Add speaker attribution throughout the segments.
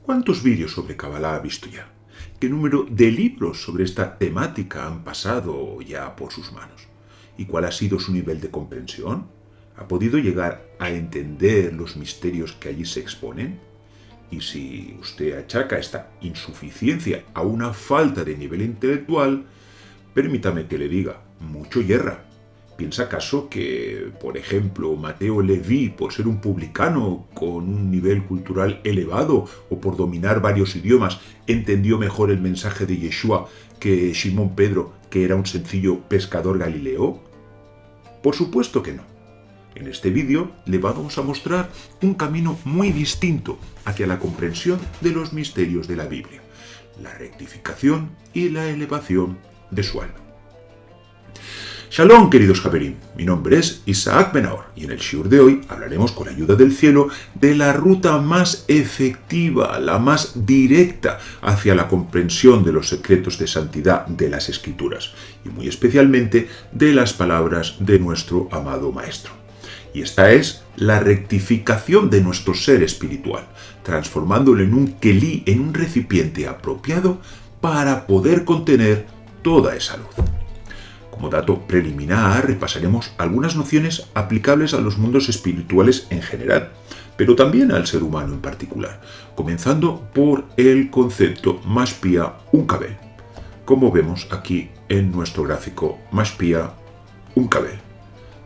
Speaker 1: ¿Cuántos vídeos sobre Kabbalah ha visto ya? ¿Qué número de libros sobre esta temática han pasado ya por sus manos? ¿Y cuál ha sido su nivel de comprensión? ¿Ha podido llegar a entender los misterios que allí se exponen? Y si usted achaca esta insuficiencia a una falta de nivel intelectual, permítame que le diga, mucho yerra. ¿Piensa acaso que, por ejemplo, Mateo Leví, por ser un publicano con un nivel cultural elevado o por dominar varios idiomas, entendió mejor el mensaje de Yeshua que Simón Pedro, que era un sencillo pescador galileo? Por supuesto que no. En este vídeo le vamos a mostrar un camino muy distinto hacia la comprensión de los misterios de la Biblia, la rectificación y la elevación de su alma. Shalom, queridos Javerim, mi nombre es Isaac Ben-Aor y en el shiur de hoy hablaremos con la ayuda del cielo de la ruta más efectiva, la más directa hacia la comprensión de los secretos de santidad de las Escrituras y muy especialmente de las palabras de nuestro amado Maestro. Y esta es la rectificación de nuestro ser espiritual, transformándolo en un kelí, en un recipiente apropiado para poder contener toda esa luz. Como dato preliminar, repasaremos algunas nociones aplicables a los mundos espirituales en general, pero también al ser humano en particular, comenzando por el concepto Mashpia Unkabel, como vemos aquí en nuestro gráfico Mashpia Unkabel.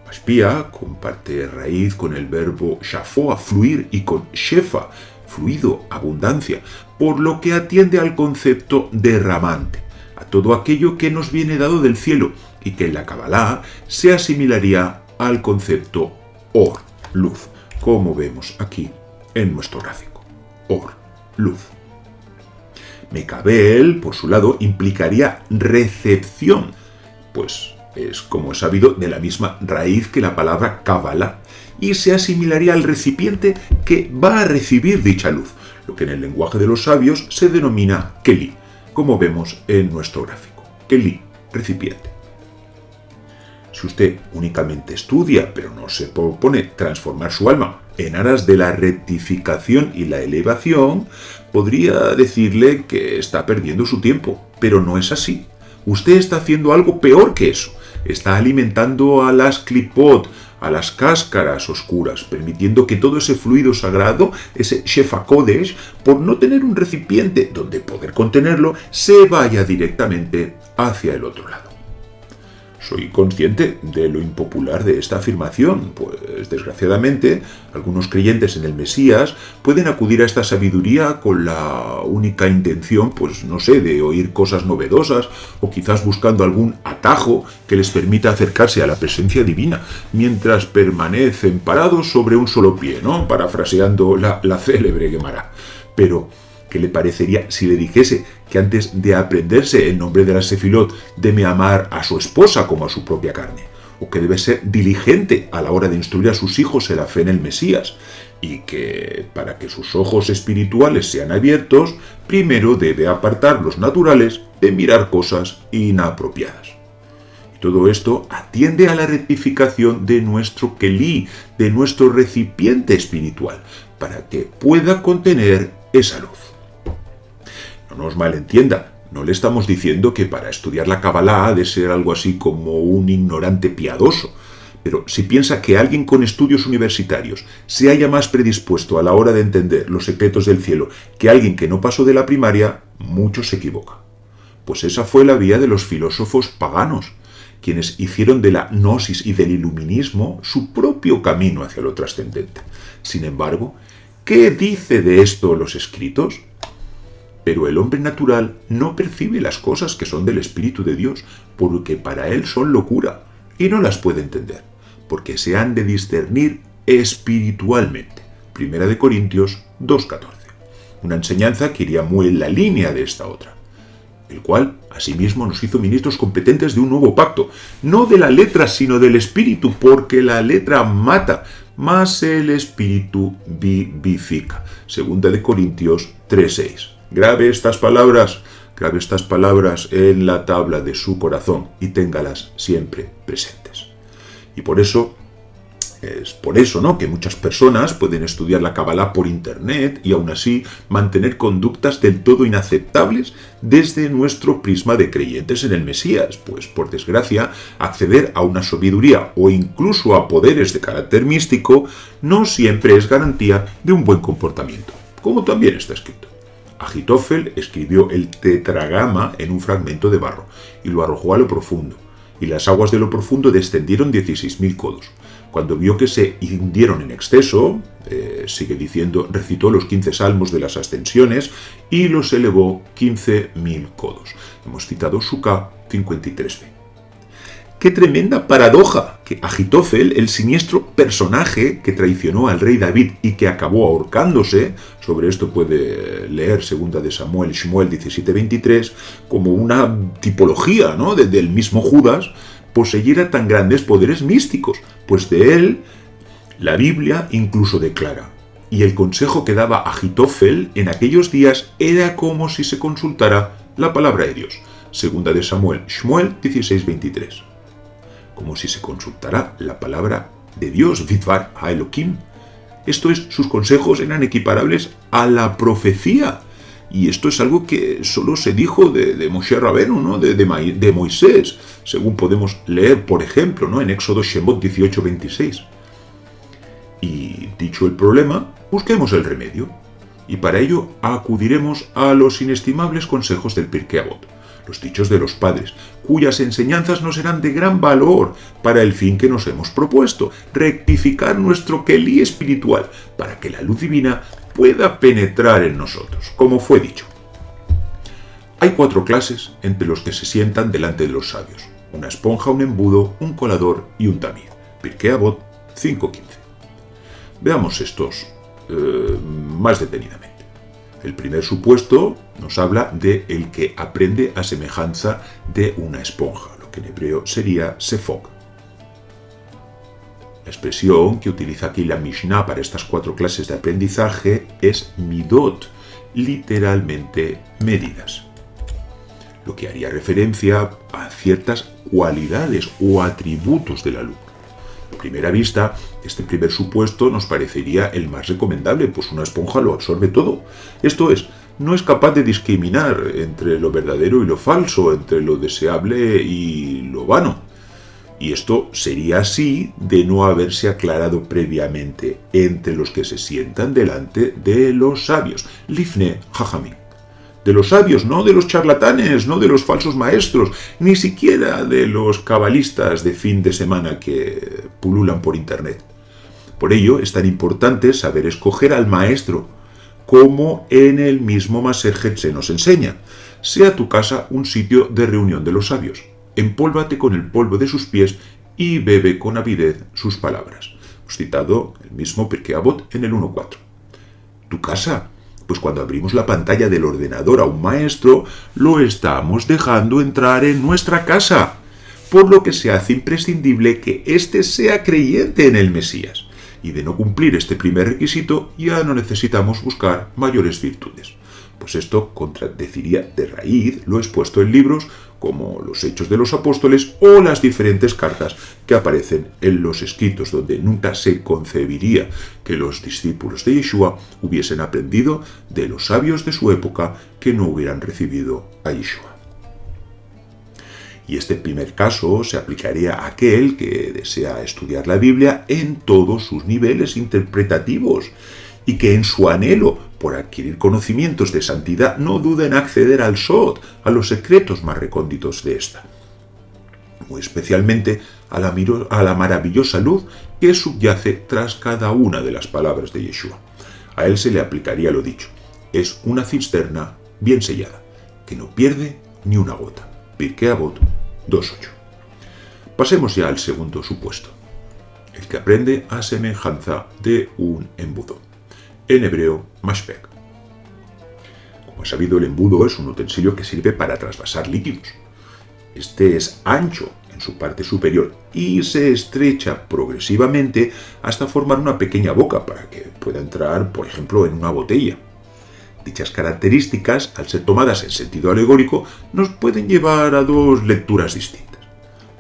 Speaker 1: Mashpia comparte raíz con el verbo shafoa, fluir, y con shefa, fluido, abundancia, por lo que atiende al concepto derramante, a todo aquello que nos viene dado del cielo, y que en la Kabbalah se asimilaría al concepto Or, luz, como vemos aquí en nuestro gráfico. Or, luz. Mekabel, por su lado, implicaría recepción, pues es, como es sabido, de la misma raíz que la palabra Kabbalah, y se asimilaría al recipiente que va a recibir dicha luz, lo que en el lenguaje de los sabios se denomina Kelí, como vemos en nuestro gráfico. Kelí, recipiente. Si usted únicamente estudia, pero no se propone transformar su alma en aras de la rectificación y la elevación, podría decirle que está perdiendo su tiempo, pero no es así. Usted está haciendo algo peor que eso. Está alimentando a las klipot, a las cáscaras oscuras, permitiendo que todo ese fluido sagrado, ese Shefa Kodesh, por no tener un recipiente donde poder contenerlo, se vaya directamente hacia el otro lado. Soy consciente de lo impopular de esta afirmación, pues desgraciadamente algunos creyentes en el Mesías pueden acudir a esta sabiduría con la única intención, pues no sé, de oír cosas novedosas o quizás buscando algún atajo que les permita acercarse a la presencia divina mientras permanecen parados sobre un solo pie, ¿no? Parafraseando la célebre Gemara. Pero ¿qué le parecería si le dijese que antes de aprenderse el nombre de la Sefilot debe amar a su esposa como a su propia carne? O que debe ser diligente a la hora de instruir a sus hijos en la fe en el Mesías. Y que para que sus ojos espirituales sean abiertos, primero debe apartar los naturales de mirar cosas inapropiadas. Y todo esto atiende a la rectificación de nuestro kelí, de nuestro recipiente espiritual, para que pueda contener esa luz. No nos malentienda, no le estamos diciendo que para estudiar la Kabbalah ha de ser algo así como un ignorante piadoso, pero si piensa que alguien con estudios universitarios se halla más predispuesto a la hora de entender los secretos del cielo que alguien que no pasó de la primaria, mucho se equivoca. Pues esa fue la vía de los filósofos paganos, quienes hicieron de la gnosis y del iluminismo su propio camino hacia lo trascendente. Sin embargo, ¿qué dice de esto los escritos? Pero el hombre natural no percibe las cosas que son del Espíritu de Dios, porque para él son locura, y no las puede entender, porque se han de discernir espiritualmente. 1 Corintios 2:14. Una enseñanza que iría muy en la línea de esta otra, el cual asimismo nos hizo ministros competentes de un nuevo pacto, no de la letra sino del Espíritu, porque la letra mata, mas el Espíritu vivifica. 2 Corintios 3:6. Grabe estas palabras en la tabla de su corazón y téngalas siempre presentes. Y por eso Es por eso, ¿no?, que muchas personas pueden estudiar la Kabbalah por internet y aún así mantener conductas del todo inaceptables desde nuestro prisma de creyentes en el Mesías, pues por desgracia acceder a una sabiduría o incluso a poderes de carácter místico no siempre es garantía de un buen comportamiento, como también está escrito. Ahitófel escribió el tetragrama en un fragmento de barro y lo arrojó a lo profundo, y las aguas de lo profundo descendieron 16.000 codos. Cuando vio que se hundieron en exceso, sigue diciendo, recitó los 15 salmos de las ascensiones y los elevó 15.000 codos. Hemos citado Sukkah 53b. ¡Qué tremenda paradoja! Que Ahitófel, el siniestro personaje que traicionó al rey David y que acabó ahorcándose, sobre esto puede leer 2 de Samuel, Shmuel 17:23, como una tipología, ¿no?, del mismo Judas, poseyera tan grandes poderes místicos, pues de él la Biblia incluso declara: y el consejo que daba Ahitófel en aquellos días era como si se consultara la palabra de Dios. 2 de Samuel, Shmuel 16:23. Como si se consultara la palabra de Dios, Vidvar HaElokim. Esto es, sus consejos eran equiparables a la profecía. Y esto es algo que solo se dijo de Moshe Rabenu, ¿no?, de Moisés, según podemos leer, por ejemplo, ¿no?, en Éxodo Shemot 18:26. Y dicho el problema, busquemos el remedio. Y para ello acudiremos a los inestimables consejos del Pirkei Avot, los dichos de los padres, cuyas enseñanzas nos serán de gran valor para el fin que nos hemos propuesto: rectificar nuestro kelí espiritual, para que la luz divina pueda penetrar en nosotros, como fue dicho. Hay 4 clases entre los que se sientan delante de los sabios: una esponja, un embudo, un colador y un tamiz. Pirkei Avot 5:15. Veamos estos más detenidamente. El primer supuesto nos habla de el que aprende a semejanza de una esponja, lo que en hebreo sería sefog. La expresión que utiliza aquí la Mishnah para estas 4 clases de aprendizaje es midot, literalmente medidas, lo que haría referencia a ciertas cualidades o atributos del alumno. A primera vista, este primer supuesto nos parecería el más recomendable, pues una esponja lo absorbe todo. Esto es, no es capaz de discriminar entre lo verdadero y lo falso, entre lo deseable y lo vano. Y esto sería así de no haberse aclarado previamente entre los que se sientan delante de los sabios. Lifne Jajamim. De los sabios, no de los charlatanes, no de los falsos maestros, ni siquiera de los cabalistas de fin de semana que pululan por internet. Por ello es tan importante saber escoger al maestro, como en el mismo Masejet se nos enseña. Sea tu casa un sitio de reunión de los sabios. Empólvate con el polvo de sus pies y bebe con avidez sus palabras. Hemos citado el mismo Pirkei Avot en el 1.4. Tu casa. Pues cuando abrimos la pantalla del ordenador a un maestro, lo estamos dejando entrar en nuestra casa, por lo que se hace imprescindible que éste sea creyente en el Mesías. Y de no cumplir este primer requisito, ya no necesitamos buscar mayores virtudes. Pues esto contradeciría de raíz lo expuesto en libros como los Hechos de los Apóstoles o las diferentes cartas que aparecen en los escritos, donde nunca se concebiría que los discípulos de Yeshua hubiesen aprendido de los sabios de su época que no hubieran recibido a Yeshua. Y este primer caso se aplicaría a aquel que desea estudiar la Biblia en todos sus niveles interpretativos y que en su anhelo por adquirir conocimientos de santidad no duda en acceder al Sod, a los secretos más recónditos de esta, muy especialmente a la maravillosa luz que subyace tras cada una de las palabras de Yeshua. A él se le aplicaría lo dicho: es una cisterna bien sellada, que no pierde ni una gota. Pirkei Avot 2.8. Pasemos ya al segundo supuesto: el que aprende a semejanza de un embudo. En hebreo, mashpek. Como es sabido, el embudo es un utensilio que sirve para trasvasar líquidos. Este es ancho en su parte superior y se estrecha progresivamente hasta formar una pequeña boca para que pueda entrar, por ejemplo, en una botella. Dichas características, al ser tomadas en sentido alegórico, nos pueden llevar a 2 lecturas distintas.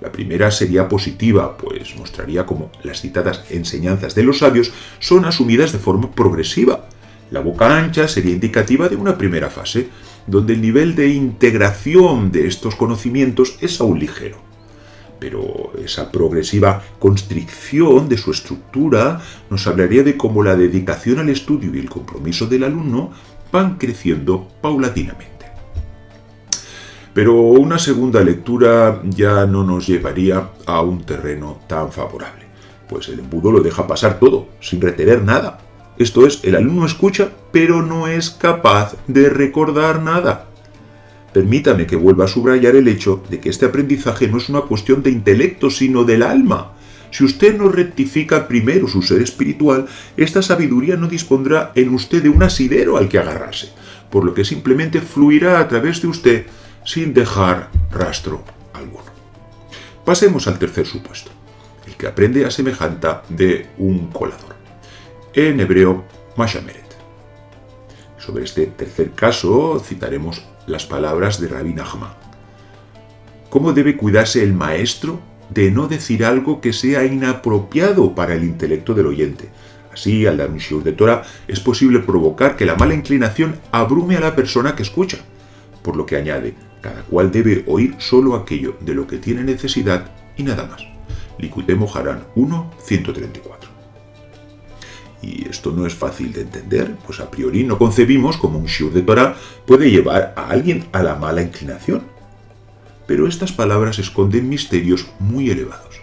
Speaker 1: La primera sería positiva, pues mostraría cómo las citadas enseñanzas de los sabios son asumidas de forma progresiva. La boca ancha sería indicativa de una primera fase, donde el nivel de integración de estos conocimientos es aún ligero. Pero esa progresiva constricción de su estructura nos hablaría de cómo la dedicación al estudio y el compromiso del alumno van creciendo paulatinamente. Pero una segunda lectura ya no nos llevaría a un terreno tan favorable, pues el embudo lo deja pasar todo, sin retener nada. Esto es, el alumno escucha, pero no es capaz de recordar nada. Permítame que vuelva a subrayar el hecho de que este aprendizaje no es una cuestión de intelecto, sino del alma. Si usted no rectifica primero su ser espiritual, esta sabiduría no dispondrá en usted de un asidero al que agarrarse, por lo que simplemente fluirá a través de usted sin dejar rastro alguno. Pasemos al tercer supuesto, el que aprende a semejanza de un colador. En hebreo, mashameret. Sobre este tercer caso citaremos las palabras de Rabbi Nachman. ¿Cómo debe cuidarse el maestro de no decir algo que sea inapropiado para el intelecto del oyente? Así, al dar un shiur de Torah, es posible provocar que la mala inclinación abrume a la persona que escucha. Por lo que añade, cada cual debe oír solo aquello de lo que tiene necesidad y nada más. Likutei Moharan 1:134. Y esto no es fácil de entender, pues a priori no concebimos cómo un shiur de Torah puede llevar a alguien a la mala inclinación. Pero estas palabras esconden misterios muy elevados.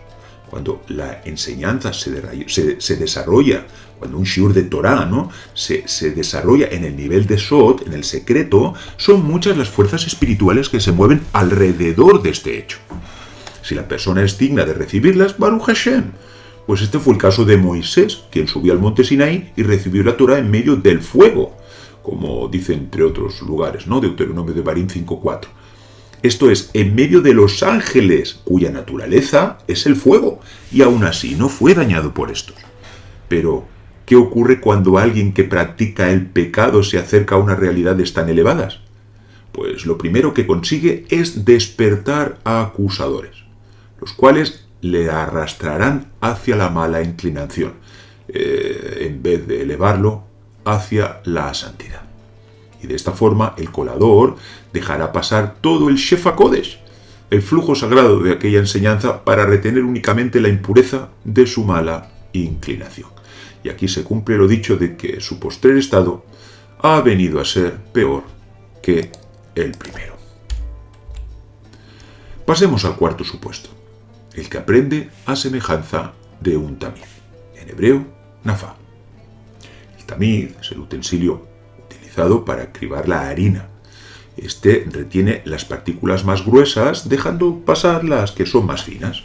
Speaker 1: Cuando la enseñanza se desarrolla, cuando un shiur de Torah se desarrolla en el nivel de Sod, en el secreto, son muchas las fuerzas espirituales que se mueven alrededor de este hecho. Si la persona es digna de recibirlas, Baruch Hashem. Pues este fue el caso de Moisés, quien subió al monte Sinaí y recibió la Torah en medio del fuego, como dice entre otros lugares, Deuteronomio de Barim 5:4. Esto es, en medio de los ángeles, cuya naturaleza es el fuego, y aún así no fue dañado por estos. Pero, ¿qué ocurre cuando alguien que practica el pecado se acerca a unas realidades tan elevadas? Pues lo primero que consigue es despertar a acusadores, los cuales le arrastrarán hacia la mala inclinación, en vez de elevarlo hacia la santidad. Y de esta forma el colador dejará pasar todo el Shefa Kodesh, el flujo sagrado de aquella enseñanza, para retener únicamente la impureza de su mala inclinación. Y aquí se cumple lo dicho de que su postrer estado ha venido a ser peor que el primero. Pasemos al cuarto supuesto, el que aprende a semejanza de un tamiz, en hebreo, nafá. El tamiz es el utensilio utilizado para cribar la harina. Este retiene las partículas más gruesas, dejando pasar las que son más finas.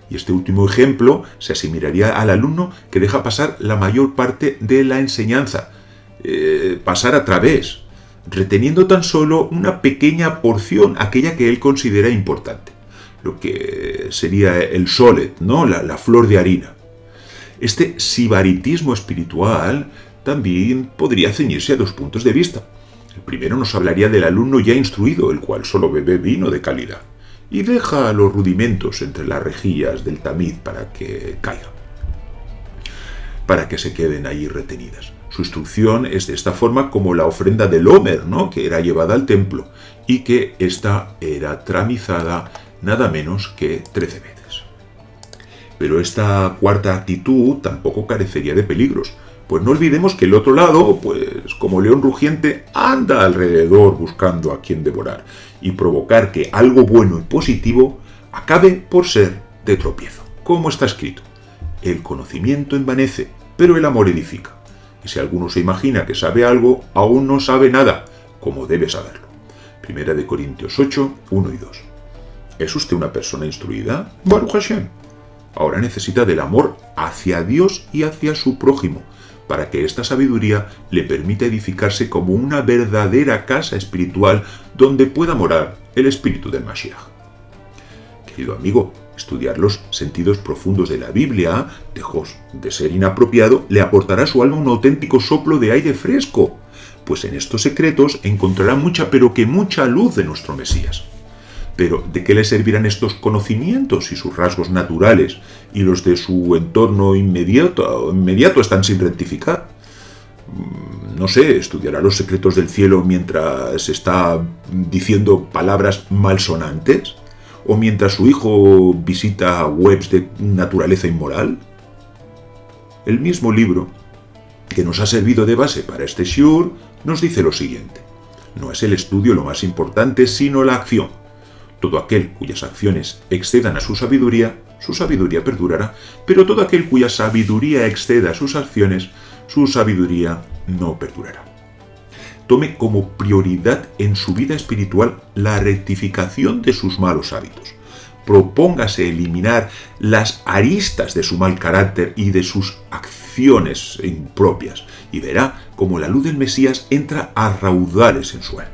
Speaker 1: Y este último ejemplo se asimilaría al alumno que deja pasar la mayor parte de la enseñanza, pasar a través, reteniendo tan solo una pequeña porción, aquella que él considera importante, lo que sería el solet, la flor de harina. Este sibaritismo espiritual también podría ceñirse a dos puntos de vista. El primero nos hablaría del alumno ya instruido, el cual solo bebe vino de calidad y deja los rudimentos entre las rejillas del tamiz para que caigan, para que se queden ahí retenidas. Su instrucción es de esta forma como la ofrenda del Homer, que era llevada al templo y que ésta era tramizada nada menos que 13 veces. Pero esta cuarta actitud tampoco carecería de peligros, pues no olvidemos que el otro lado, pues como león rugiente, anda alrededor buscando a quien devorar y provocar que algo bueno y positivo acabe por ser de tropiezo. Como está escrito, el conocimiento envanece, pero el amor edifica. Y si alguno se imagina que sabe algo, aún no sabe nada, como debe saberlo. 1 Corintios 8, 1 y 2. ¿Es usted una persona instruida? Baruch Hashem. Ahora necesita del amor hacia Dios y hacia su prójimo, para que esta sabiduría le permita edificarse como una verdadera casa espiritual donde pueda morar el espíritu del Mashiach. Querido amigo, estudiar los sentidos profundos de la Biblia, lejos de ser inapropiado, le aportará a su alma un auténtico soplo de aire fresco, pues en estos secretos encontrará mucha, pero que mucha luz de nuestro Mesías. Pero ¿de qué le servirán estos conocimientos si sus rasgos naturales y los de su entorno inmediato están sin rectificar? No sé, estudiará los secretos del cielo mientras está diciendo palabras malsonantes, o mientras su hijo visita webs de naturaleza inmoral. El mismo libro que nos ha servido de base para este shiur nos dice lo siguiente: no es el estudio lo más importante, sino la acción. Todo aquel cuyas acciones excedan a su sabiduría perdurará, pero todo aquel cuya sabiduría exceda a sus acciones, su sabiduría no perdurará. Tome como prioridad en su vida espiritual la rectificación de sus malos hábitos. Propóngase eliminar las aristas de su mal carácter y de sus acciones impropias, y verá cómo la luz del Mesías entra a raudales en su alma.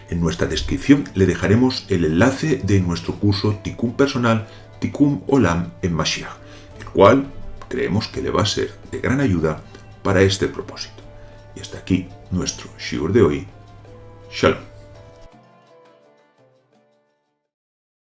Speaker 1: En nuestra descripción le dejaremos el enlace de nuestro curso Tikkun personal, Tikkun Olam en Mashiach, el cual creemos que le va a ser de gran ayuda para este propósito. Y hasta aquí nuestro shiur de hoy. Shalom.